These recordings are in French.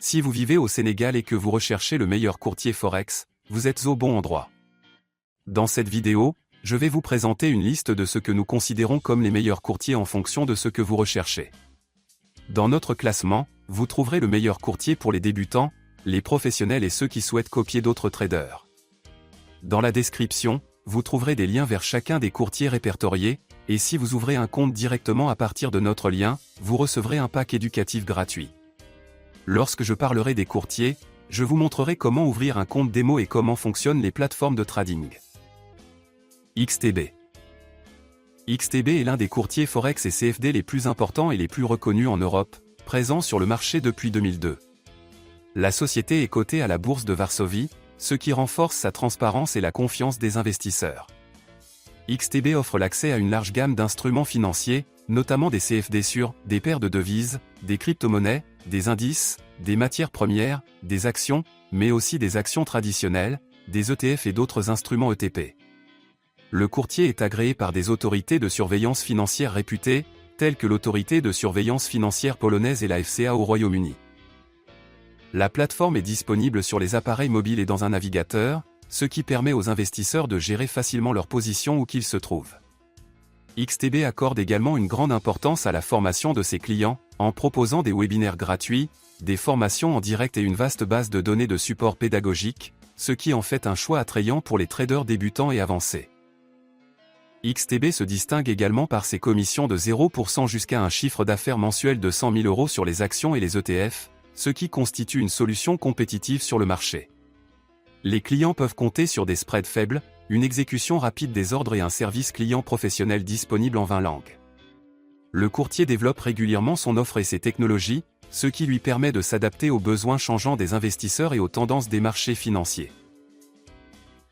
Si vous vivez au Sénégal et que vous recherchez le meilleur courtier Forex, vous êtes au bon endroit. Dans cette vidéo, je vais vous présenter une liste de ce que nous considérons comme les meilleurs courtiers en fonction de ce que vous recherchez. Dans notre classement, vous trouverez le meilleur courtier pour les débutants, les professionnels et ceux qui souhaitent copier d'autres traders. Dans la description, vous trouverez des liens vers chacun des courtiers répertoriés, et si vous ouvrez un compte directement à partir de notre lien, vous recevrez un pack éducatif gratuit. Lorsque je parlerai des courtiers, je vous montrerai comment ouvrir un compte démo et comment fonctionnent les plateformes de trading. XTB. XTB est l'un des courtiers Forex et CFD les plus importants et les plus reconnus en Europe, présent sur le marché depuis 2002. La société est cotée à la bourse de Varsovie, ce qui renforce sa transparence et la confiance des investisseurs. XTB offre l'accès à une large gamme d'instruments financiers, notamment des CFD sur des paires de devises, des crypto-monnaies, des indices, des matières premières, des actions, mais aussi des actions traditionnelles, des ETF et d'autres instruments ETP. Le courtier est agréé par des autorités de surveillance financière réputées, telles que l'autorité de surveillance financière polonaise et la FCA au Royaume-Uni. La plateforme est disponible sur les appareils mobiles et dans un navigateur, ce qui permet aux investisseurs de gérer facilement leur position où qu'ils se trouvent. XTB accorde également une grande importance à la formation de ses clients, en proposant des webinaires gratuits, des formations en direct et une vaste base de données de support pédagogique, ce qui en fait un choix attrayant pour les traders débutants et avancés. XTB se distingue également par ses commissions de 0% jusqu'à un chiffre d'affaires mensuel de 100 000 € sur les actions et les ETF, ce qui constitue une solution compétitive sur le marché. Les clients peuvent compter sur des spreads faibles, une exécution rapide des ordres et un service client professionnel disponible en 20 langues. Le courtier développe régulièrement son offre et ses technologies, ce qui lui permet de s'adapter aux besoins changeants des investisseurs et aux tendances des marchés financiers.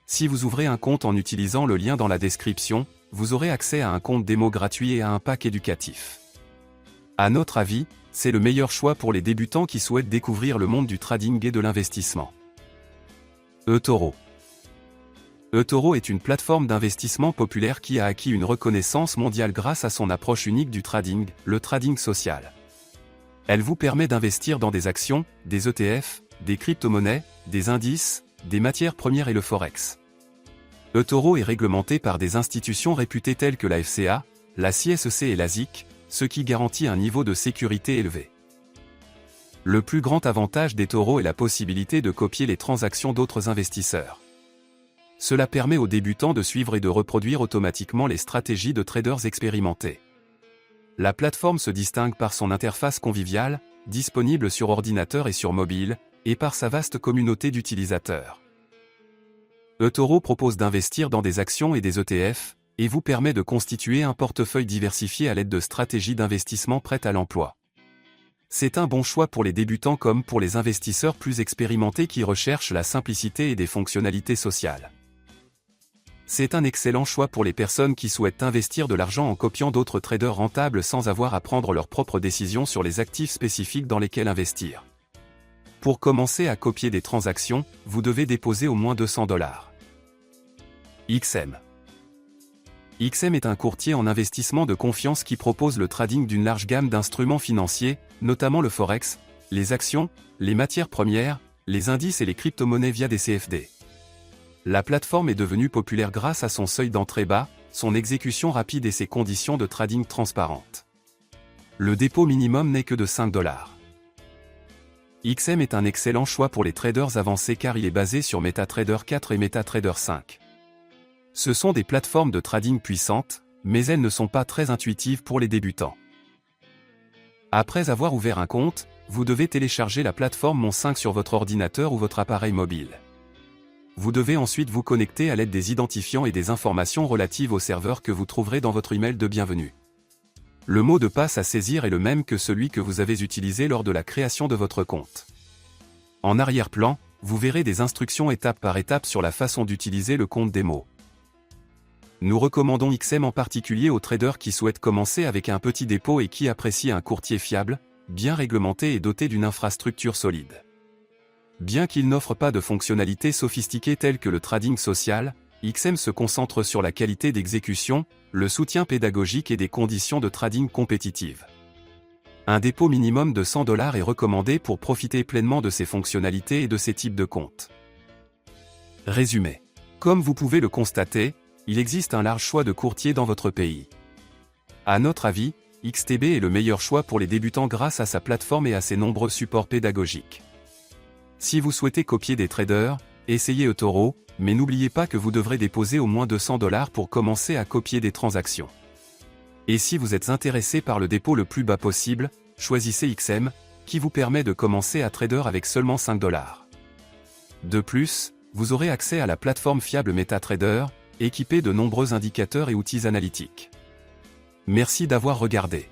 Si vous ouvrez un compte en utilisant le lien dans la description, vous aurez accès à un compte démo gratuit et à un pack éducatif. À notre avis, c'est le meilleur choix pour les débutants qui souhaitent découvrir le monde du trading et de l'investissement. eToro. eToro est une plateforme d'investissement populaire qui a acquis une reconnaissance mondiale grâce à son approche unique du trading, le trading social. Elle vous permet d'investir dans des actions, des ETF, des crypto-monnaies, des indices, des matières premières et le Forex. eToro est réglementé par des institutions réputées telles que la FCA, la CSEC et la SIC, ce qui garantit un niveau de sécurité élevé. Le plus grand avantage d'eToro est la possibilité de copier les transactions d'autres investisseurs. Cela permet aux débutants de suivre et de reproduire automatiquement les stratégies de traders expérimentés. La plateforme se distingue par son interface conviviale, disponible sur ordinateur et sur mobile, et par sa vaste communauté d'utilisateurs. eToro propose d'investir dans des actions et des ETF, et vous permet de constituer un portefeuille diversifié à l'aide de stratégies d'investissement prêtes à l'emploi. C'est un bon choix pour les débutants comme pour les investisseurs plus expérimentés qui recherchent la simplicité et des fonctionnalités sociales. C'est un excellent choix pour les personnes qui souhaitent investir de l'argent en copiant d'autres traders rentables sans avoir à prendre leurs propres décisions sur les actifs spécifiques dans lesquels investir. Pour commencer à copier des transactions, vous devez déposer au moins 200 $. XM. XM est un courtier en investissement de confiance qui propose le trading d'une large gamme d'instruments financiers, notamment le Forex, les actions, les matières premières, les indices et les crypto-monnaies via des CFD. La plateforme est devenue populaire grâce à son seuil d'entrée bas, son exécution rapide et ses conditions de trading transparentes. Le dépôt minimum n'est que de 5 $. XM est un excellent choix pour les traders avancés car il est basé sur MetaTrader 4 et MetaTrader 5. Ce sont des plateformes de trading puissantes, mais elles ne sont pas très intuitives pour les débutants. Après avoir ouvert un compte, vous devez télécharger la plateforme Mon5 sur votre ordinateur ou votre appareil mobile. Vous devez ensuite vous connecter à l'aide des identifiants et des informations relatives au serveur que vous trouverez dans votre email de bienvenue. Le mot de passe à saisir est le même que celui que vous avez utilisé lors de la création de votre compte. En arrière-plan, vous verrez des instructions étape par étape sur la façon d'utiliser le compte démo. Nous recommandons XM en particulier aux traders qui souhaitent commencer avec un petit dépôt et qui apprécient un courtier fiable, bien réglementé et doté d'une infrastructure solide. Bien qu'il n'offre pas de fonctionnalités sophistiquées telles que le trading social, XM se concentre sur la qualité d'exécution, le soutien pédagogique et des conditions de trading compétitives. Un dépôt minimum de $100 est recommandé pour profiter pleinement de ces fonctionnalités et de ces types de comptes. Résumé. Comme vous pouvez le constater, il existe un large choix de courtiers dans votre pays. À notre avis, XTB est le meilleur choix pour les débutants grâce à sa plateforme et à ses nombreux supports pédagogiques. Si vous souhaitez copier des traders, essayez eToro, mais n'oubliez pas que vous devrez déposer au moins $200 pour commencer à copier des transactions. Et si vous êtes intéressé par le dépôt le plus bas possible, choisissez XM, qui vous permet de commencer à trader avec seulement $5. De plus, vous aurez accès à la plateforme fiable MetaTrader, équipée de nombreux indicateurs et outils analytiques. Merci d'avoir regardé.